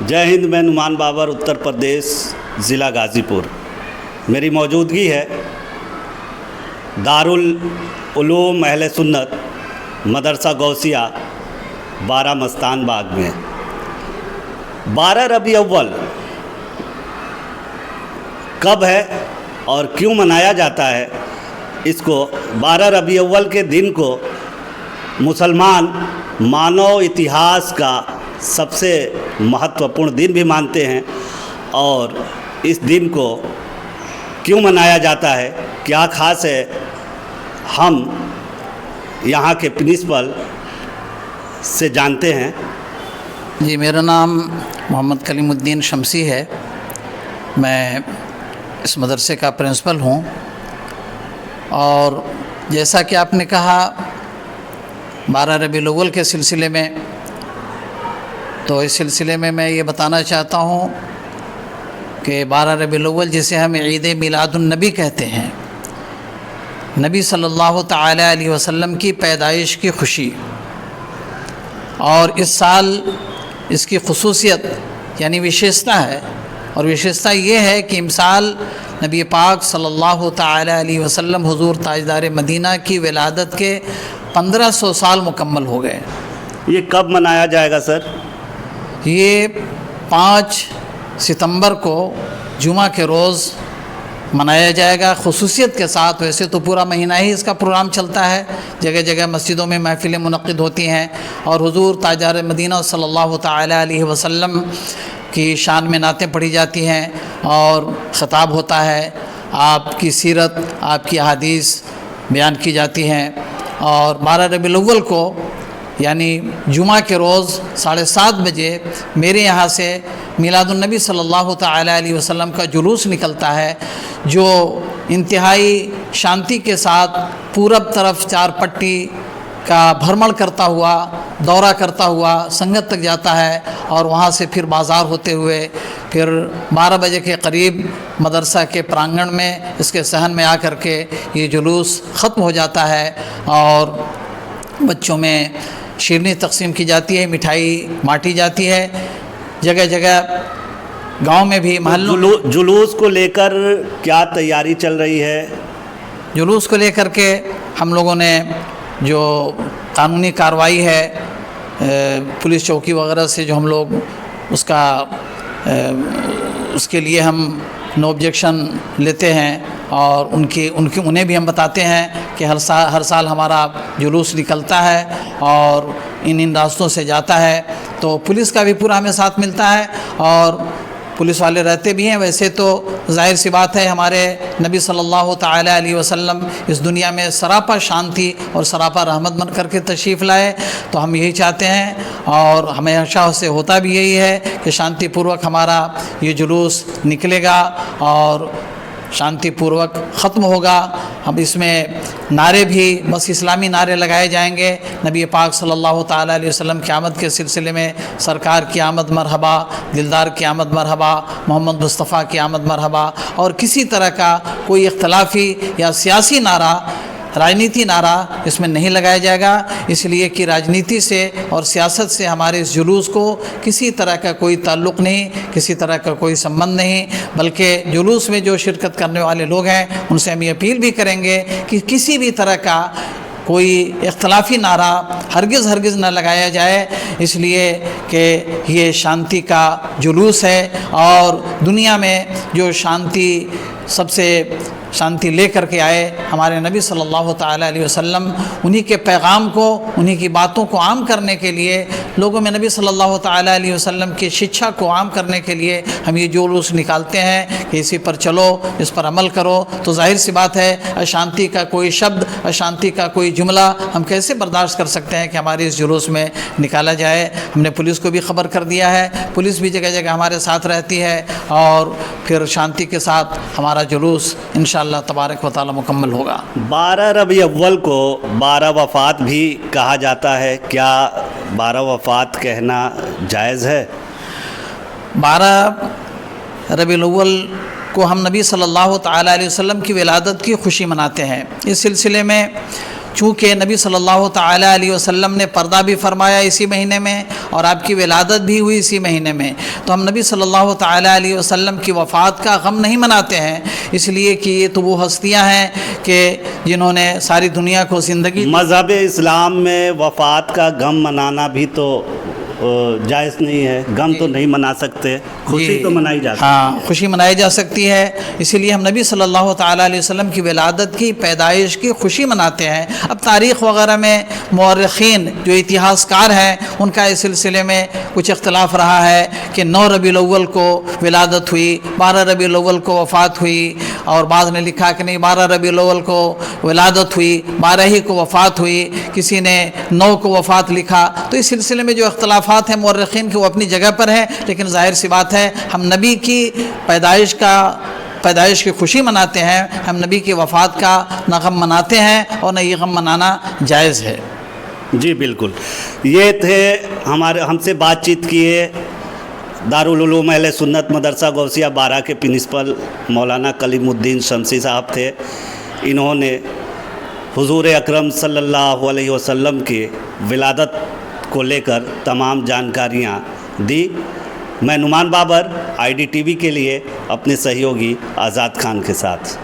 जय हिंद। मैं नुमान बाबर, उत्तर प्रदेश, ज़िला गाज़ीपुर। मेरी मौजूदगी है दारुल उलूम अहले सुन्नत मदरसा गौसिया बारा मस्तान बाग में। 12 रबी अव्वल कब है और क्यों मनाया जाता है, इसको 12 रबी अव्वल के दिन को मुसलमान मानव इतिहास का सबसे महत्वपूर्ण दिन भी मानते हैं। और इस दिन को क्यों मनाया जाता है, क्या ख़ास है, हम यहाँ के प्रिंसिपल से जानते हैं। जी, मेरा नाम मोहम्मद कलीमुद्दीन शमसी है। मैं इस मदरसे का प्रिंसिपल हूँ। और जैसा कि आपने कहा 12 रबीउल अव्वल के सिलसिले में, तो इस सिलसिले में मैं ये बताना चाहता हूँ कि 12 रबीउल अव्वल जिसे हम ईद मिलादुन नबी कहते हैं, नबी सल्लल्लाहु तआला अलैहि वसल्लम की पैदाइश की खुशी। और इस साल इसकी खुसूसियत यानी विशेषता है, और विशेषता ये है कि इस साल नबी पाक सल्लल्लाहु तआला अलैहि वसल्लम हुजूर ताजदार मदीना की विलादत के 1500 साल मुकम्मल हो गए। ये कब मनाया जाएगा सर? ये 5 सितंबर को जुमा के रोज़ मनाया जाएगा खुसूसियत के साथ। वैसे तो पूरा महीना ही इसका प्रोग्राम चलता है, जगह जगह मस्जिदों में महफ़िलें मुनक़्क़िद होती हैं और हुज़ूर ताजदार मदीना सल्लल्लाहु तआला अलैहि वसल्लम की शान में नातें पढ़ी जाती हैं और ख़िताब होता है, आपकी सीरत, आपकी अहादीस बयान की जाती हैं। और 12 रबीउल अव्वल को यानी जुमा के रोज़ 7:30 बजे मेरे यहाँ से मिलादुन नबी सल्लल्लाहु तआला अलैहि वसल्लम का जुलूस निकलता है, जो इंतहाई शांति के साथ पूरब तरफ 4 पट्टी का भ्रमण करता हुआ, दौरा करता हुआ संगत तक जाता है और वहाँ से फिर बाज़ार होते हुए फिर 12 बजे के करीब मदरसा के प्रांगण में इसके सहन में आकर के ये जुलूस ख़त्म हो जाता है। और बच्चों में शीरनी तकसीम की जाती है, मिठाई बाँटी जाती है। जगह जगह गांव में भी महल्लों जुलूस को लेकर क्या तैयारी चल रही है? जुलूस को लेकर के हम लोगों ने जो कानूनी कार्रवाई है पुलिस चौकी वगैरह से जो हम लोग उसके लिए हम नो ऑब्जेक्शन लेते हैं और उन्हें भी हम बताते हैं कि हर साल हमारा जुलूस निकलता है और इन रास्तों से जाता है। तो पुलिस का भी पूरा हमें साथ मिलता है और पुलिस वाले रहते भी हैं। वैसे तो ज़ाहिर सी बात है, हमारे नबी सल्लल्लाहु तआला अलैहि वसल्लम इस दुनिया में सरापा शांति और सरापा रहमत बन करके तशरीफ़ लाए, तो हम यही चाहते हैं और हमेशा से होता भी यही है कि शांतिपूर्वक हमारा ये जुलूस निकलेगा और शांतिपूर्वक ख़त्म होगा। अब इसमें नारे भी बस इस्लामी नारे लगाए जाएंगे। नबी पाक सल्लल्लाहु तआला अलैहि वसल्लम की आमद के सिलसिले में सरकार की आमद मरहबा, दिलदार की आमद मरहबा, मोहम्मद मुस्तफ़ा की आमद मरहबा, और किसी तरह का कोई इख्तलाफी या सियासी नारा, राजनीति नारा इसमें नहीं लगाया जाएगा, इसलिए कि राजनीति से और सियासत से हमारे इस जुलूस को किसी तरह का कोई ताल्लुक़ नहीं, किसी तरह का कोई संबंध नहीं। बल्कि जुलूस में जो शिरकत करने वाले लोग हैं उनसे हम ये अपील भी करेंगे कि किसी भी तरह का कोई इख्तलाफी नारा हरगिज़ न लगाया जाए, इसलिए कि ये शांति का जुलूस है और दुनिया में जो सबसे शांति ले करके आए हमारे नबी सल्लल्लाहु तआला अलैहि वसल्लम, उन्हीं के पैगाम को, उन्हीं की बातों को आम करने के लिए, लोगों में नबी सल्लल्लाहु तआला अलैहि वसल्लम की शिक्षा को आम करने के लिए हम ये जुलूस निकालते हैं कि इसी पर चलो, इस पर अमल करो। तो जाहिर सी बात है, अशांति का कोई शब्द, अशांति का कोई जुमला हम कैसे बर्दाश्त कर सकते हैं कि हमारे इस जुलूस में निकाला जाए। हमने पुलिस को भी ख़बर कर दिया है, पुलिस भी जगह जगह हमारे साथ रहती है और फिर शांति के साथ हमारा जुलूस इंशाअल्लाह तबारक व तआला मुकम्मल होगा। 12 रबी अव्वल को 12 वफ़ात भी कहा जाता है, क्या 12 वफ़ात कहना जायज़ है? 12 रबीउल अव्वल को हम नबी सल्लल्लाहु तआला अलैहि वसल्लम की विलादत की खुशी मनाते हैं। इस सिलसिले में چونکہ نبی صلی اللہ تعالیٰ علیہ وسلم نے پردہ بھی فرمایا اسی مہینے میں اور آپ کی ولادت بھی ہوئی اسی مہینے میں، تو ہم نبی صلی اللہ تعالیٰ علیہ وسلم کی وفات کا غم نہیں مناتے ہیں، اس لیے کہ یہ تو وہ ہستیاں ہیں کہ جنہوں نے ساری دنیا کو زندگی مذہب اسلام میں وفات کا غم منانا بھی تو جائز نہیں ہے، غم تو نہیں منا سکتے، خوشی تو منائی جا سکتی ہے۔ ہاں، خوشی منائی جا سکتی ہے، اسی لیے ہم نبی صلی اللہ تعالیٰ علیہ وسلم کی ولادت کی، پیدائش کی خوشی مناتے ہیں۔ اب تاریخ وغیرہ میں مورخین جو اتہاس کار ہیں ان کا اس سلسلے میں کچھ اختلاف رہا ہے کہ 9 ربیع الاول کو ولادت ہوئی، 12 ربیع الاول کو وفات ہوئی، اور بعض نے لکھا کہ نہیں 12 ربیع الاول کو ولادت ہوئی، 12 ہی کو وفات ہوئی، کسی نے 9 کو وفات لکھا۔ تو اس سلسلے میں جو اختلافات ہیں مورخین کے وہ اپنی جگہ پر ہیں، لیکن ظاہر سی بات ہے ہم نبی کی پیدائش کی خوشی مناتے ہیں، ہم نبی کی وفات کا نہ غم مناتے ہیں اور نہ یہ غم منانا جائز ہے۔ جی بالکل، یہ تھے ہم سے بات چیت کیے دارالعلوم اہل سنت مدرسہ غوثیہ 12 کے پرنسپل مولانا کلیم الدین شمسی صاحب تھے۔ انہوں نے حضور اکرم صلی اللہ علیہ وسلم کی ولادت کو لے کر تمام جانکاریاں دی۔ میں نعمان بابر، IDTV کے لیے اپنے سہیوگی آزاد خان کے ساتھ۔